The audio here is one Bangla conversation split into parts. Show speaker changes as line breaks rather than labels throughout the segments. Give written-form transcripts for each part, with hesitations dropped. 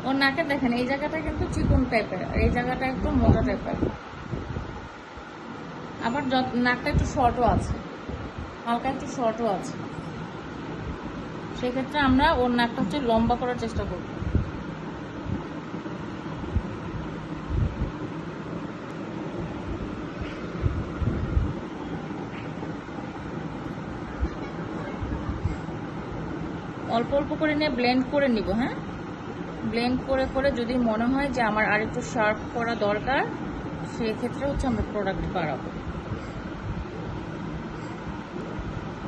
ওর নাকে দেখেন এই জায়গাটা কিন্তু চিকন টাইপের, এই জায়গাটা একটু মোটা টাইপের, আবার নাকটা একটু শর্টও আছে, হালকা একটু শর্টও আছে। সেক্ষেত্রে আমরা ওর নাকটা হচ্ছে লম্বা করার চেষ্টা করব। অল্প অল্প করে নিয়ে ব্লেন্ড করে নিব। হ্যাঁ, ব্লেন্ড করে করে যদি মনে হয় যে আমার আর একটু শার্প করা দরকার, সেক্ষেত্রে হচ্ছে আমরা প্রোডাক্ট বাড়াবো।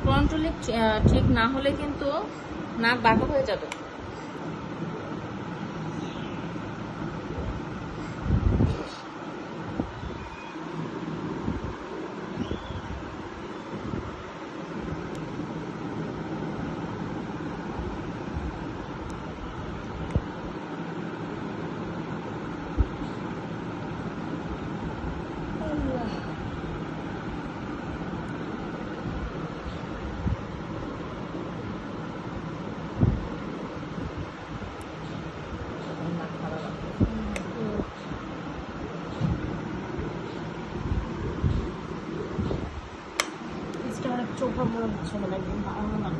কন্ট্রোলিং ঠিক না হলে কিন্তু নাক বাঁকা হয়ে যাবে।
চোখা মনে হচ্ছে মানে একদম ভালো না।